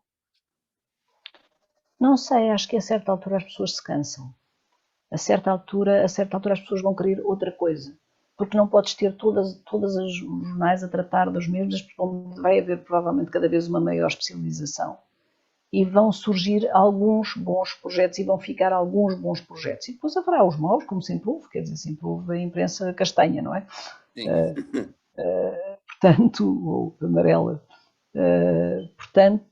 Não sei, acho que a certa altura as pessoas se cansam. A certa altura as pessoas vão querer outra coisa. Porque não podes ter todas os jornais a tratar dos mesmos, porque vai haver provavelmente cada vez uma maior especialização. E vão surgir alguns bons projetos e vão ficar alguns bons projetos. E depois haverá os maus, como sempre houve, quer dizer, sempre houve a imprensa castanha, não é? Sim. Portanto, ou amarela. Portanto,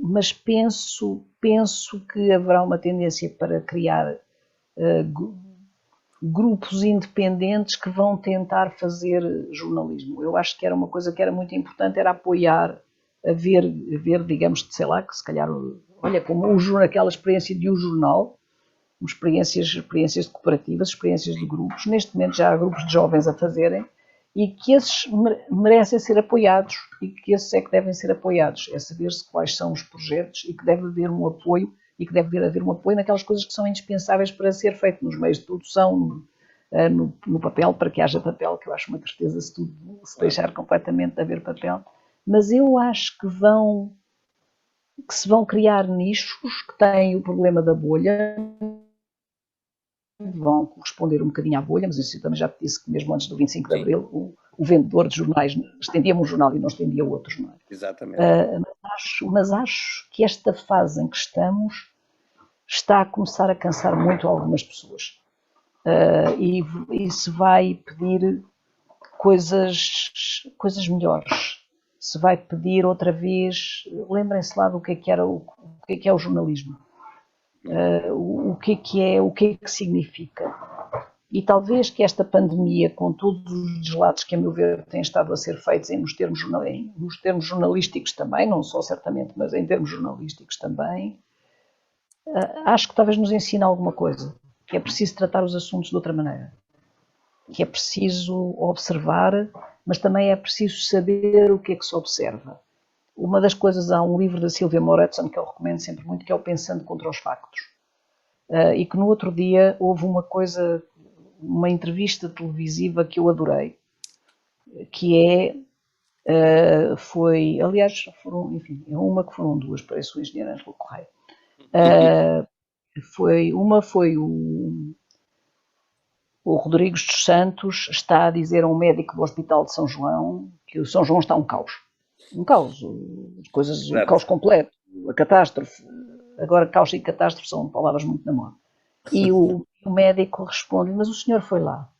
mas penso que haverá uma tendência para criar grupos independentes que vão tentar fazer jornalismo. Eu acho que era uma coisa que era muito importante, era apoiar, a ver, digamos, sei lá, que se calhar, olha, como aquela experiência de um jornal, experiências cooperativas, experiências de grupos, neste momento já há grupos de jovens a fazerem, e que esses merecem ser apoiados, e que esses é que devem ser apoiados, é saber-se quais são os projetos e que deve haver um apoio, e que deve haver um apoio naquelas coisas que são indispensáveis para ser feito nos meios de produção, no papel, para que haja papel, que eu acho uma tristeza se se deixar completamente de haver papel, mas eu acho que se vão criar nichos que têm o problema da bolha, vão corresponder um bocadinho à bolha, mas isso eu também já te disse que mesmo antes do 25 de Abril o vendedor de jornais estendia-me um jornal e não estendia outros, não é? Exatamente. Mas acho que esta fase em que estamos está a começar a cansar muito algumas pessoas. E se vai pedir coisas melhores. Se vai pedir outra vez, lembrem-se lá do que é o jornalismo. O que é que significa. E talvez que esta pandemia, com todos os deslados que, a meu ver, têm estado a ser feitos nos termos jornalísticos também, não só certamente, mas em termos jornalísticos também, acho que talvez nos ensine alguma coisa, que é preciso tratar os assuntos de outra maneira, que é preciso observar, mas também é preciso saber o que é que se observa. Uma das coisas, há um livro da Silvia Morrison que eu recomendo sempre muito, que é o Pensando contra os Factos, e que no outro dia houve uma entrevista televisiva que eu adorei, que foi, aliás, uma que foram duas, parece o engenheiro Ângelo Correia. Foi o Rodrigues dos Santos está a dizer a um médico do Hospital de São João que o São João está um caos, um caos completo, a catástrofe. Agora, caos e catástrofe são palavras muito na moda. E o médico responde: mas o senhor foi lá?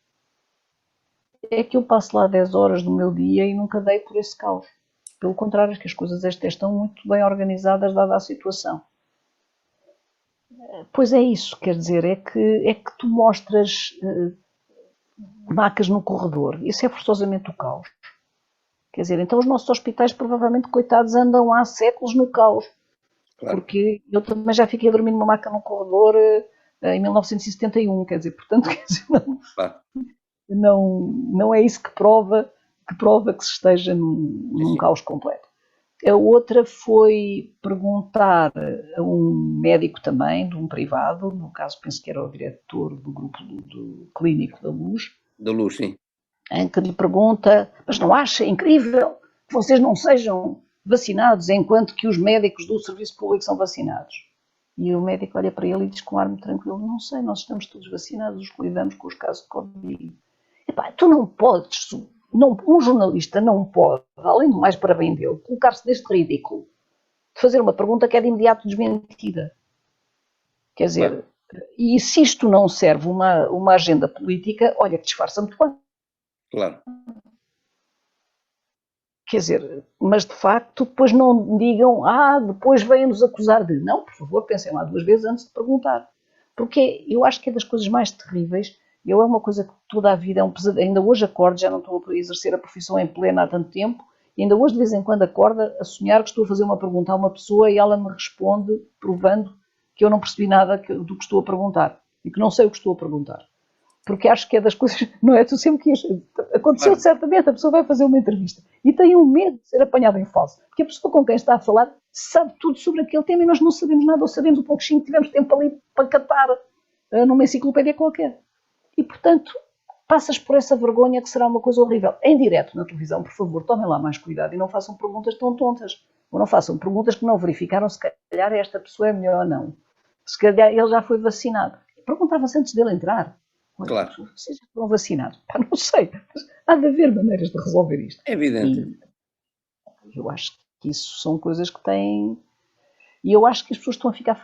é que eu passo lá 10 horas do meu dia e nunca dei por esse caos. Pelo contrário, acho que as coisas estão muito bem organizadas dada a situação. Pois é isso, quer dizer, é que tu mostras macas no corredor, isso é forçosamente o caos. Quer dizer, então os nossos hospitais provavelmente, coitados, andam há séculos no caos. Claro. Porque eu também já fiquei a dormir numa maca no corredor em 1971, quer dizer, portanto, quer dizer, claro. não é isso que prova que se esteja num caos completo. A outra foi perguntar a um médico também, de um privado, no caso penso que era o diretor do grupo do clínico da Luz. Da Luz, sim. Em que lhe pergunta, mas não acha incrível que vocês não sejam vacinados enquanto que os médicos do serviço público são vacinados? E o médico olha para ele e diz com um ar muito tranquilo, não sei, nós estamos todos vacinados, os que lidamos com os casos de Covid. Epá, tu não podes, um jornalista não pode, além do mais para bem dele, colocar-se neste ridículo de fazer uma pergunta que é de imediato desmentida. Quer dizer, e se isto não serve uma agenda política, olha que disfarça muito bem. Claro. Quer dizer, mas de facto depois não digam, depois vêm-nos acusar de... Não, por favor, pensem lá 2 vezes antes de perguntar. Porque eu acho que é das coisas mais terríveis. É uma coisa que toda a vida é um pesadelo. Ainda hoje acordo, já não estou a exercer a profissão em plena há tanto tempo, e ainda hoje de vez em quando acordo a sonhar que estou a fazer uma pergunta a uma pessoa e ela me responde provando que eu não percebi nada do que estou a perguntar e que não sei o que estou a perguntar. Porque acho que é das coisas, não é? Tu sempre quis. Aconteceu certamente, a pessoa vai fazer uma entrevista e tem um medo de ser apanhada em falso. Porque a pessoa com quem está a falar sabe tudo sobre aquele tema e nós não sabemos nada, ou sabemos um pouquinho, tivemos tempo ali para catar numa enciclopédia qualquer. E, portanto, passas por essa vergonha que será uma coisa horrível. Em direto na televisão, por favor, tomem lá mais cuidado e não façam perguntas tão tontas. Ou não façam perguntas que não verificaram se calhar esta pessoa é melhor ou não. Se calhar ele já foi vacinado. Perguntava-se antes dele entrar. Claro. Vocês já foram vacinados? Não sei. Há de haver maneiras de resolver isto. É evidente. E eu acho que isso são coisas que têm... E eu acho que as pessoas estão a ficar...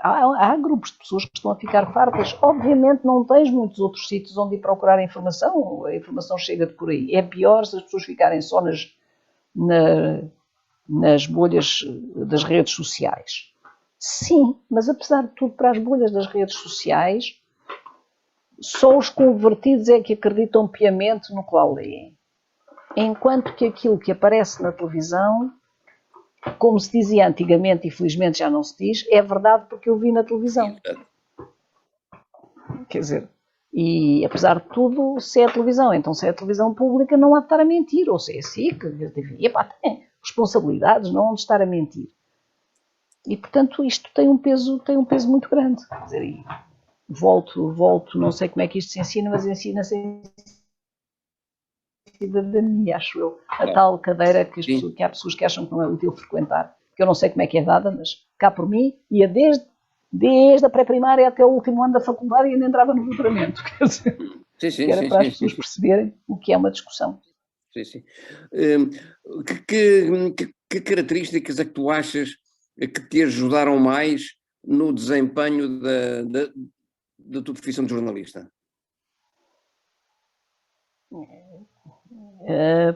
Há grupos de pessoas que estão a ficar fartas. Obviamente não tens muitos outros sítios onde ir procurar a informação chega-te por aí. É pior se as pessoas ficarem só nas bolhas das redes sociais. Sim, mas apesar de tudo, para as bolhas das redes sociais, só os convertidos é que acreditam piamente no qual leem. Enquanto que aquilo que aparece na televisão, como se dizia antigamente, e felizmente já não se diz, é verdade porque eu vi na televisão. Quer dizer, e apesar de tudo, se é a televisão, então se é a televisão pública, não há de estar a mentir, ou se é assim, tem responsabilidades, não há de estar a mentir. E portanto isto tem um peso muito grande. Quer dizer, volto, não sei como é que isto se ensina, mas ensina-se em cidadania, acho eu. A tal cadeira que há pessoas que acham que não é útil frequentar, que eu não sei como é que é dada, mas cá por mim, ia desde a pré-primária até o último ano da faculdade e ainda entrava no doutoramento. Quer dizer, que era para as pessoas perceberem o que é uma discussão. Sim. Que características é que tu achas que te ajudaram mais no desempenho da tua profissão de jornalista?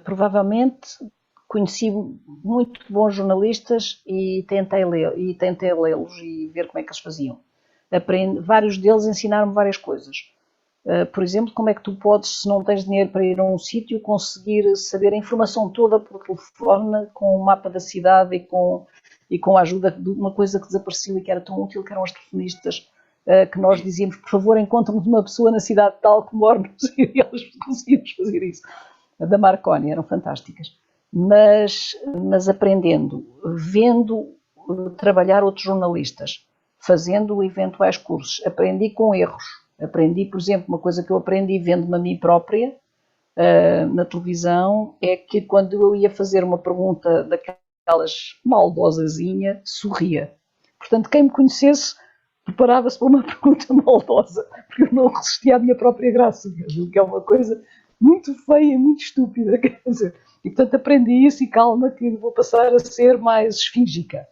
Provavelmente conheci muito bons jornalistas e tentei lê-los e ver como é que eles faziam. Vários deles ensinaram-me várias coisas. Por exemplo, como é que tu podes, se não tens dinheiro para ir a um sítio, conseguir saber a informação toda por telefone, com o mapa da cidade e com a ajuda de uma coisa que desapareceu e que era tão útil, que eram os telefonistas, que nós dizíamos, por favor, encontre-me uma pessoa na cidade tal que mora, e elas conseguimos fazer isso. Da Marconi, eram fantásticas. Mas aprendendo, vendo trabalhar outros jornalistas, fazendo eventuais cursos, aprendi com erros. Aprendi, por exemplo, uma coisa que eu aprendi vendo-me a mim própria na televisão, é que quando eu ia fazer uma pergunta daquelas maldosazinha, sorria. Portanto, quem me conhecesse preparava-se para uma pergunta maldosa, porque eu não resistia à minha própria graça, que é uma coisa muito feia e muito estúpida, quer dizer. E, portanto, aprendi isso e calma que vou passar a ser mais esfíngica.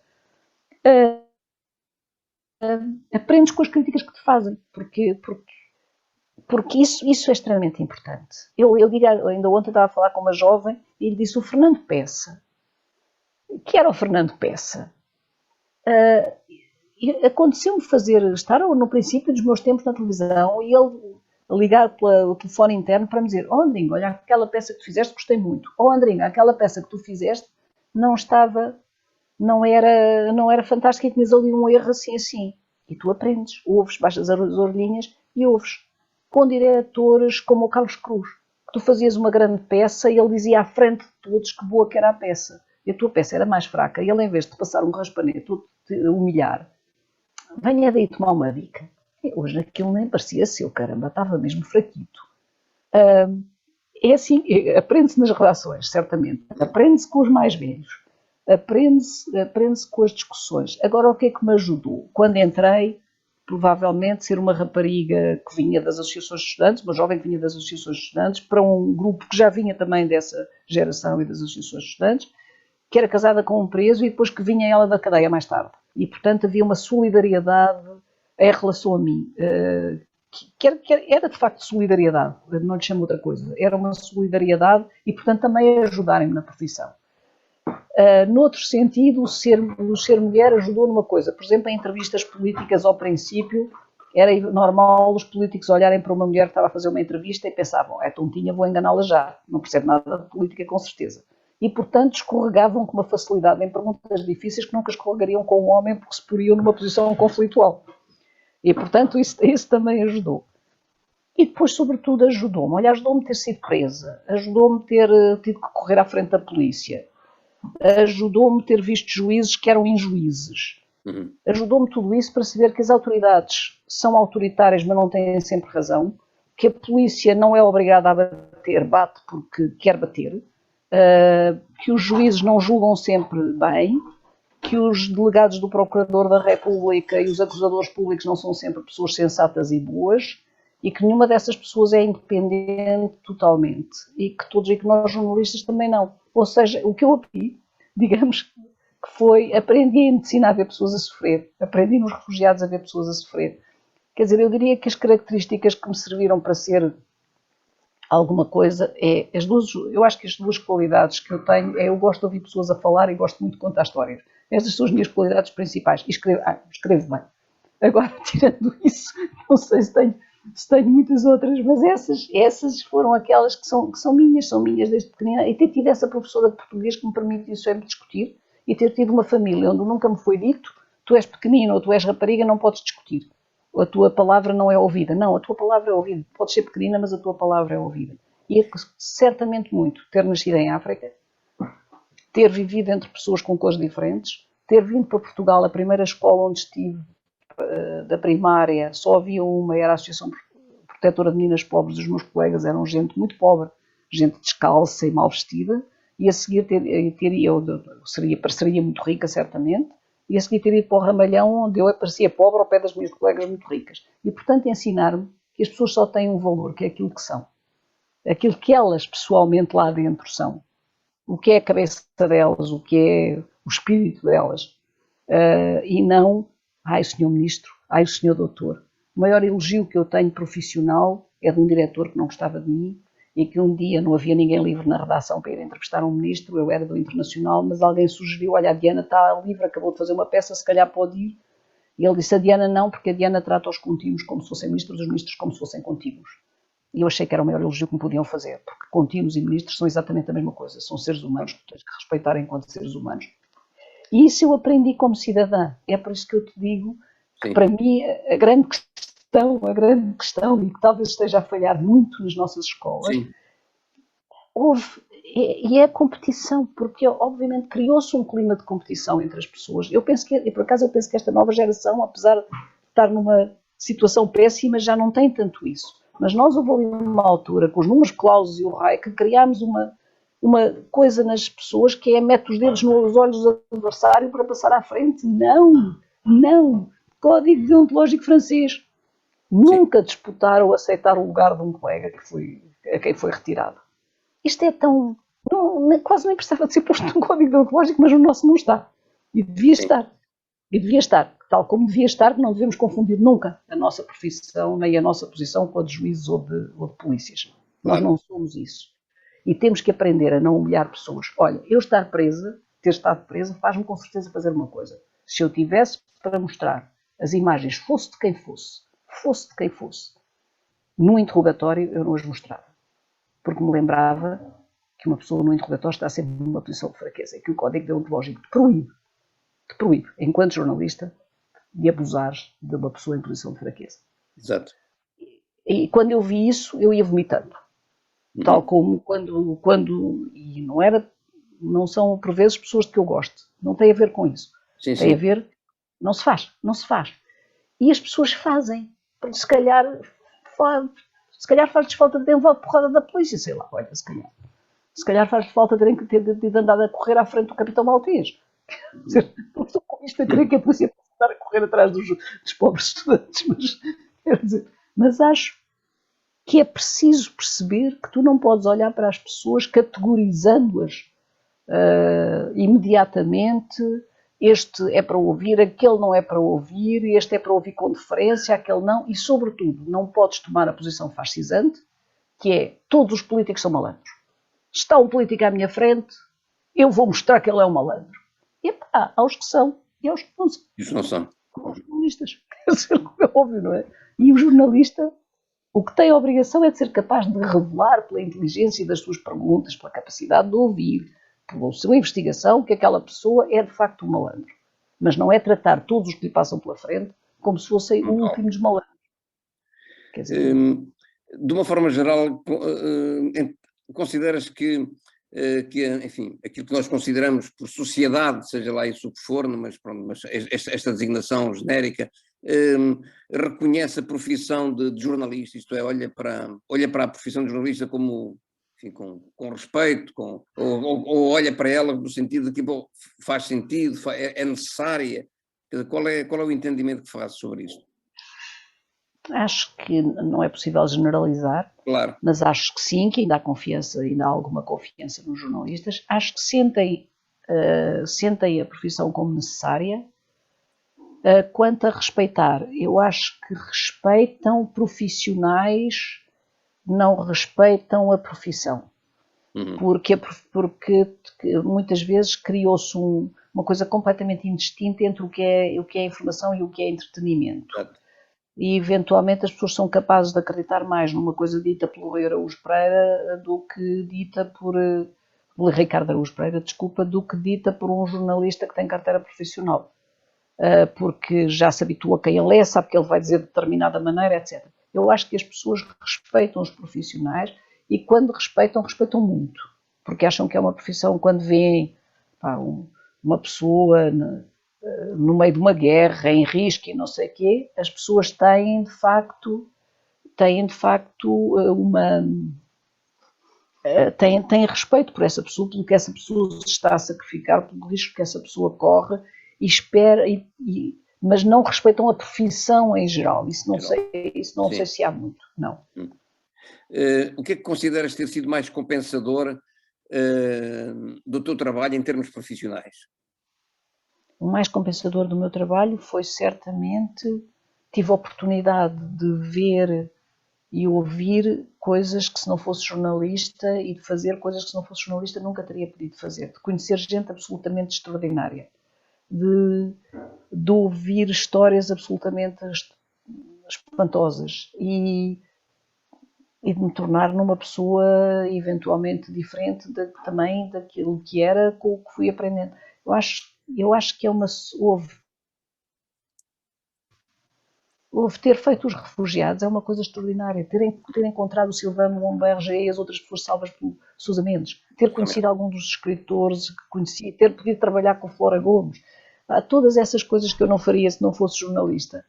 Aprendes com as críticas que te fazem, porque porque isso é extremamente importante. Eu digo, ainda ontem estava a falar com uma jovem e lhe disse o Fernando Peça. Que era o Fernando Peça? Aconteceu-me estar no princípio dos meus tempos na televisão e ele ligar pelo telefone interno para me dizer: oh Andrinho, olha, aquela peça que tu fizeste gostei muito. Oh Andrinho, aquela peça que tu fizeste não era fantástica e tinhas ali um erro assim. E tu aprendes, ouves, baixas as orelhinhas e ouves. Com diretores como o Carlos Cruz, que tu fazias uma grande peça e ele dizia à frente de todos que boa que era a peça. E a tua peça era mais fraca e ele, em vez de passar um raspanete ou te humilhar, venha daí tomar uma dica. E hoje aquilo nem parecia seu, caramba, estava mesmo fraquito. É assim, aprende-se nas relações, certamente. Aprende-se com os mais velhos. Aprende-se com as discussões. Agora, o que é que me ajudou? Quando entrei, provavelmente ser uma rapariga que vinha das associações de estudantes, uma jovem que vinha das associações de estudantes, para um grupo que já vinha também dessa geração e das associações de estudantes, que era casada com um preso e depois que vinha ela da cadeia mais tarde. E, portanto, havia uma solidariedade em relação a mim, que era de facto solidariedade, não lhe chamo outra coisa, era uma solidariedade e, portanto, também ajudarem-me na profissão. Noutro sentido, o ser mulher ajudou numa coisa, por exemplo, em entrevistas políticas ao princípio, era normal os políticos olharem para uma mulher que estava a fazer uma entrevista e pensavam: é tontinha, vou enganá-la já, não percebe nada de política com certeza. E, portanto, escorregavam com uma facilidade em perguntas difíceis que nunca escorregariam com um homem porque se poriam numa posição conflitual. E, portanto, isso também ajudou. E depois, sobretudo, ajudou-me. Olha, ajudou-me a ter sido presa, ajudou-me a ter tido que correr à frente da polícia, ajudou-me a ter visto juízes que eram injuízes. Ajudou-me tudo isso para saber que as autoridades são autoritárias, mas não têm sempre razão, que a polícia não é obrigada a bater, bate porque quer bater, que os juízes não julgam sempre bem, que os delegados do Procurador da República e os acusadores públicos não são sempre pessoas sensatas e boas, e que nenhuma dessas pessoas é independente totalmente, e que nós jornalistas também não. Ou seja, o que eu aprendi, digamos, que foi, aprendi em medicina a ver pessoas a sofrer, aprendi nos refugiados a ver pessoas a sofrer. Quer dizer, eu diria que as características que me serviram para ser alguma coisa eu acho que as duas qualidades que eu tenho eu gosto de ouvir pessoas a falar e gosto muito de contar histórias. Estas são as minhas qualidades principais. E escrevo bem. Agora, tirando isso, não sei se tenho muitas outras, mas essas foram aquelas que são minhas desde pequenina. E ter tido essa professora de português que me permitiu sempre discutir e ter tido uma família onde nunca me foi dito: tu és pequenino ou tu és rapariga, não podes discutir. A tua palavra não é ouvida. Não, a tua palavra é ouvida. Podes ser pequenina, mas a tua palavra é ouvida. E certamente muito ter nascido em África, ter vivido entre pessoas com cores diferentes, ter vindo para Portugal, a primeira escola onde estive, da primária, só havia uma, era a Associação Protetora de Meninas Pobres, os meus colegas eram gente muito pobre, gente descalça e mal vestida, e a seguir pareceria muito rica, certamente, e a seguir ter ido para o Ramalhão, onde eu parecia pobre ao pé das minhas colegas muito ricas. E, portanto, ensinaram-me que as pessoas só têm um valor, que é aquilo que são. Aquilo que elas, pessoalmente, lá dentro são. O que é a cabeça delas, o que é o espírito delas. E não, ai, senhor ministro, ai, o senhor doutor. O maior elogio que eu tenho profissional é de um diretor que não gostava de mim e que um dia não havia ninguém livre na redação para ir entrevistar um ministro, eu era do Internacional, mas alguém sugeriu: olha, a Diana está livre, acabou de fazer uma peça, se calhar pode ir. E ele disse: a Diana não, porque a Diana trata os contínuos como se fossem ministros, os ministros como se fossem contínuos. E eu achei que era o maior elogio que me podiam fazer, porque contínuos e ministros são exatamente a mesma coisa, são seres humanos que tens que respeitar enquanto seres humanos. E isso eu aprendi como cidadã, é por isso que eu te digo que, para mim, a grande questão, e que talvez esteja a falhar muito nas nossas escolas, é a competição, porque obviamente criou-se um clima de competição entre as pessoas. Por acaso eu penso que esta nova geração, apesar de estar numa situação péssima, já não tem tanto isso. Mas nós houve ali uma altura, com os números clausos e o raio, que criámos uma coisa nas pessoas que é mete os dedos nos olhos do adversário para passar à frente. Não. Código deontológico francês. Nunca disputar ou aceitar o lugar de um colega a quem foi retirado. Isto é tão... quase nem precisava de ser posto num código deontológico, mas o nosso não está. E devia estar. E devia estar, tal como devia estar, que não devemos confundir nunca a nossa profissão nem a nossa posição com a de juízes ou de polícias. Nós não somos isso. E temos que aprender a não humilhar pessoas. Olha, eu estar presa, ter estado presa, faz-me com certeza fazer uma coisa. Se eu tivesse para mostrar as imagens, fosse de quem fosse, no interrogatório eu não as mostrava. Porque me lembrava que uma pessoa no interrogatório está sempre numa posição de fraqueza e que o Código Deontológico te proíbe, enquanto jornalista, de abusar de uma pessoa em posição de fraqueza. Exato. E quando eu vi isso, eu ia vomitando. Tal como quando e não são por vezes pessoas de que eu gosto. Não tem a ver com isso. Tem a ver, não se faz. E as pessoas fazem. Se calhar faz-lhes falta de ter levado porrada da polícia, sei lá, olha, se calhar faz-lhes falta terem que ter andado a correr à frente do Capitão Maltês. Não estou com isto a querer que a polícia possa estar a correr atrás dos pobres estudantes, mas acho que é preciso perceber que tu não podes olhar para as pessoas categorizando-as imediatamente. Este é para ouvir, aquele não é para ouvir, este é para ouvir com deferência, aquele não, e sobretudo não podes tomar a posição fascisante, que é todos os políticos são malandros. Está um político à minha frente, eu vou mostrar que ele é um malandro. E pá, aos que são e aos que não são. Isso não são. Como os jornalistas. É óbvio, não é? E o jornalista, o que tem a obrigação é de ser capaz de revelar pela inteligência das suas perguntas, pela capacidade de ouvir, pela sua investigação, que aquela pessoa é de facto um malandro. Mas não é tratar todos os que lhe passam pela frente como se fossem o último dos malandros. Quer dizer, de uma forma geral, consideras que, enfim, aquilo que nós consideramos por sociedade, seja lá isso o que for, mas esta designação genérica, reconhece a profissão de jornalista, isto é, olha para a profissão de jornalista como, enfim, com respeito, ou olha para ela no sentido de que bom, faz sentido, é necessária. Qual é o entendimento que faz sobre isto? Acho que não é possível generalizar, claro, mas acho que sim, que ainda há confiança, ainda há alguma confiança nos jornalistas. Acho que sentem a profissão como necessária. Quanto a respeitar, eu acho que respeitam profissionais, não respeitam a profissão. Porque muitas vezes criou-se uma coisa completamente indistinta entre o que é informação e o que é entretenimento. E eventualmente as pessoas são capazes de acreditar mais numa coisa dita pelo Rui Araújo Pereira do que dita por Ricardo Araújo Pereira, do que dita por um jornalista que tem carteira profissional. Porque já se habitua a quem ele é, sabe que ele vai dizer de determinada maneira, etc. Eu acho que as pessoas respeitam os profissionais e quando respeitam muito. Porque acham que é uma profissão, quando veem uma pessoa no meio de uma guerra, em risco e não sei o quê, as pessoas têm de facto têm respeito por essa pessoa, pelo que essa pessoa se está a sacrificar, pelo risco que essa pessoa corre e espera, mas não respeitam a profissão em geral. Isso não sei se há muito, não. O que é que consideras ter sido mais compensador do teu trabalho em termos profissionais? O mais compensador do meu trabalho foi certamente, tive a oportunidade de ver e ouvir coisas que se não fosse jornalista e de fazer coisas que se não fosse jornalista nunca teria podido fazer, de conhecer gente absolutamente extraordinária, de ouvir histórias absolutamente espantosas e de me tornar numa pessoa eventualmente diferente também daquilo que era com o que fui aprendendo. Eu acho que houve ter feito os refugiados é uma coisa extraordinária. Ter encontrado o Silvano Lomberger e as outras pessoas salvas por Sousa Mendes. Ter conhecido algum dos escritores que conheci. Ter podido trabalhar com Flora Gomes. Todas essas coisas que eu não faria se não fosse jornalista.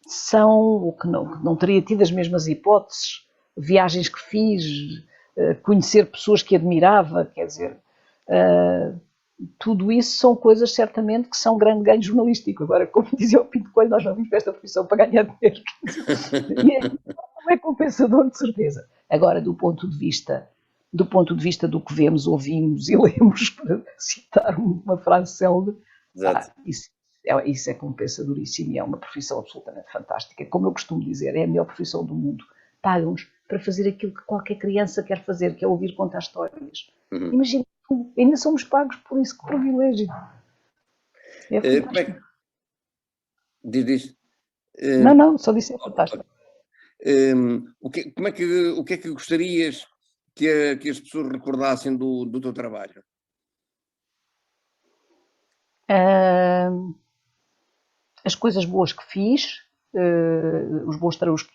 São o que não teria tido as mesmas hipóteses. Viagens que fiz. Conhecer pessoas que admirava. Quer dizer... tudo isso são coisas certamente que são grande ganho jornalístico. Agora, como dizia o Pinto Coelho, nós não vimos para esta profissão para ganhar dinheiro. E não é compensador, de certeza. Agora, do ponto de vista do que vemos, ouvimos e lemos, para citar uma frase célebre, Exato. Isso é compensadoríssimo e é uma profissão absolutamente fantástica. Como eu costumo dizer, é a melhor profissão do mundo. Pagam-nos para fazer aquilo que qualquer criança quer fazer, que é ouvir contar histórias. Uhum. Imagina, ainda somos pagos por isso, que privilégio. É fantástico. Diz. Não, só disse é fantástico. O que é que gostarias que as pessoas recordassem do teu trabalho? As coisas boas que fiz, os bons trabalhos,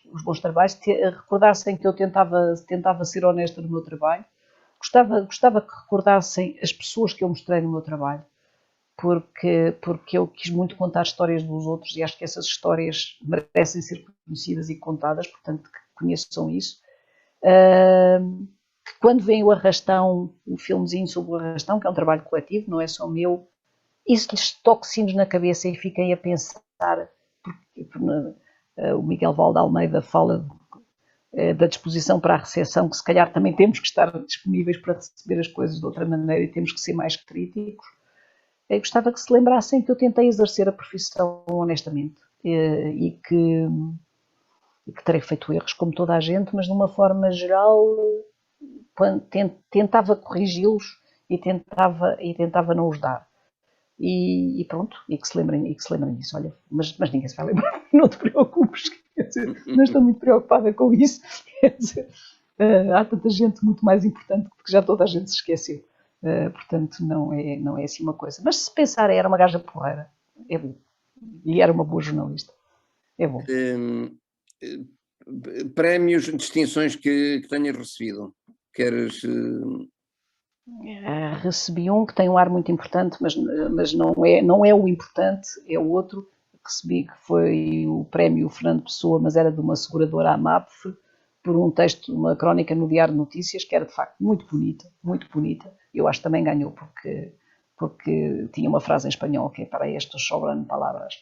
recordassem que eu tentava ser honesta no meu trabalho. Gostava que recordassem as pessoas que eu mostrei no meu trabalho, porque eu quis muito contar histórias dos outros e acho que essas histórias merecem ser conhecidas e contadas, portanto que conheçam isso. Que quando vem o Arrastão, o filmezinho sobre o Arrastão, que é um trabalho coletivo, não é só meu, isso lhes toque sinos na cabeça e fiquem a pensar, porque o Miguel Valde Almeida fala da disposição para a recepção, que se calhar também temos que estar disponíveis para receber as coisas de outra maneira e temos que ser mais críticos. Eu gostava que se lembrassem que eu tentei exercer a profissão honestamente e que terei feito erros como toda a gente, mas de uma forma geral tentava corrigi-los e tentava não os dar. E pronto, e que se lembrem disso, olha, mas ninguém se vai lembrar, não te preocupes, quer dizer, não estou muito preocupada com isso, quer dizer, há tanta gente muito mais importante que já toda a gente se esqueceu, portanto não é assim uma coisa, mas se pensar era uma gaja porreira, é bom, e era uma boa jornalista, é bom. Prémios, distinções que tenhas recebido, queres... Recebi um que tem um ar muito importante, mas não é o importante, é o outro. Recebi que foi o prémio Fernando Pessoa, mas era de uma seguradora AMAPF, por um texto, uma crónica no Diário de Notícias, que era de facto muito bonita, muito bonita. Eu acho que também ganhou porque tinha uma frase em espanhol que é para estes sobram palavras.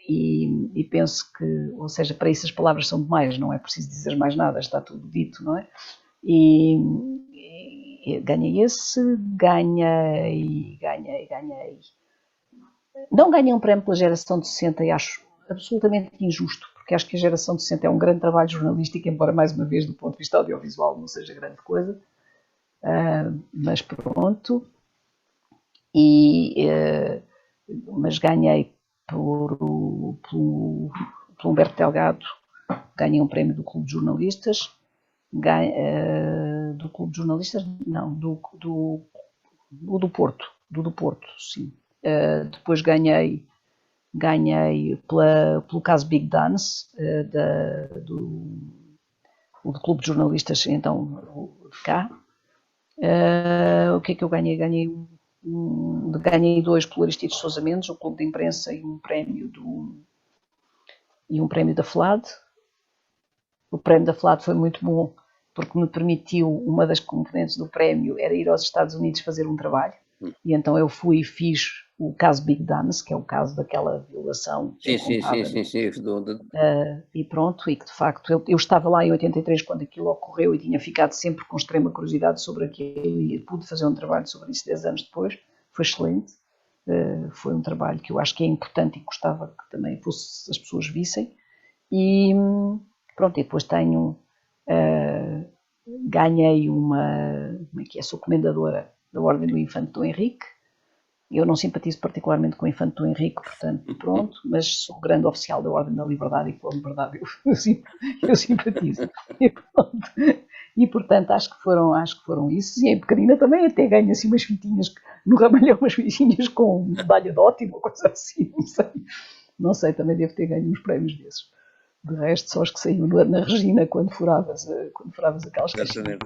E penso que, ou seja, para isso as palavras são demais, não é preciso dizer mais nada, está tudo dito, não é? E ganhei esse, ganhei. Não ganhei um prémio pela geração de 60 e acho absolutamente injusto, porque acho que a geração de 60 é um grande trabalho jornalístico, embora mais uma vez do ponto de vista audiovisual não seja grande coisa, mas pronto. Mas ganhei por Humberto Delgado, ganhei um prémio do Clube de Jornalistas, do Clube de Jornalistas, não, do Porto, sim. Depois ganhei pelo caso Big Dance, do Clube de Jornalistas, então, de cá. O que é que eu ganhei? Ganhei 2 pelo Aristides Sousa Mendes, o Clube de Imprensa, e um prémio da FLAD. O prémio da FLAD foi muito bom, porque me permitiu, uma das componentes do prémio era ir aos Estados Unidos fazer um trabalho, e então eu fui e fiz o caso Big Dance, que é o caso daquela violação. Sim. E pronto, e que de facto eu estava lá em 83 quando aquilo ocorreu e tinha ficado sempre com extrema curiosidade sobre aquilo e pude fazer um trabalho sobre isso 10 anos depois, foi excelente. Foi um trabalho que eu acho que é importante e gostava que também as pessoas vissem. E pronto, e depois ganhei sou comendadora da Ordem do Infante Dom Henrique. Eu não simpatizo particularmente com o Infante Dom Henrique, portanto, pronto, mas sou grande oficial da Ordem da Liberdade e pela liberdade eu simpatizo. E portanto, acho que foram isso. E em pequenina também até ganho assim umas fitinhas no ramalhão, umas fitinhas com medalha de ótimo, uma coisa assim, não sei, também devo ter ganho uns prémios desses. De resto, só os que saíam na Regina quando furavas aquelas caixinhas.